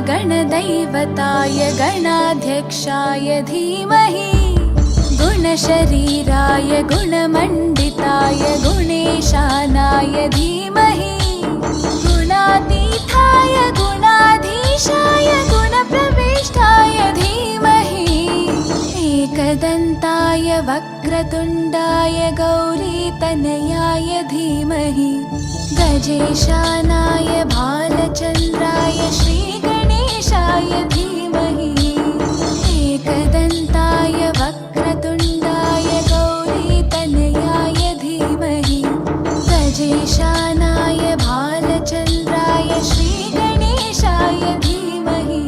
गणदैवताय गणाध्यक्षाय धीमहि गुणशरीराय गुणमण्डिताय गुणेशानाय धीमहि गुणातीताय गुणाधीशाय गुणप्रविष्टाय धीमहि एकदन्ताय वक्रतुण्डाय गौरीतनयाय धीमहि गजेशानाय भालचन्द्राय श्रीगणेशाय धीमहि एकदन्ताय वक्रतुण्डाय गौरीतनयाय धीमहि गजेशानाय भालचन्द्राय श्रीगणेशाय धीमहि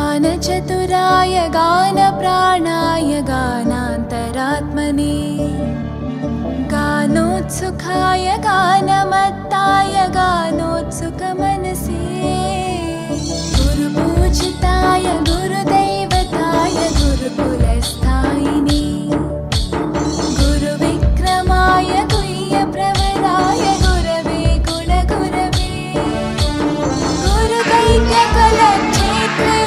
गानचतुराय गानप्राणाय गानान्तरात्मने गानोत्सुकाय गानमत्ताय गानोत्सुकमनसे गुरुपूजिताय गुरुदैवताय गुरुकुलस्थायिने गुरुविक्रमाय गुह्यप्रवराय गुरवे गुणगुरवे गुरुदैत्यकलक्षेत्रे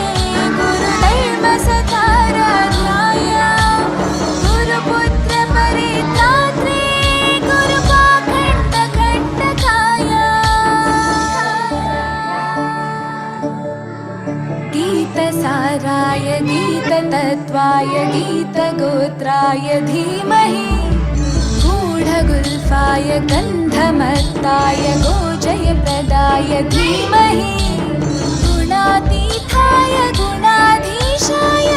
गुरुधर्मसताराध्याय गुरुपुत्रपरित्रात्रे गुरुपाखण्डकण्टकाय गीतसाराय गीततत्त्वाय गीतगोत्राय धीमहि गूढगुल्फाय गन्धमत्ताय गोजयप्रदाय धीमहि गुणातीताय गुणाधीशाय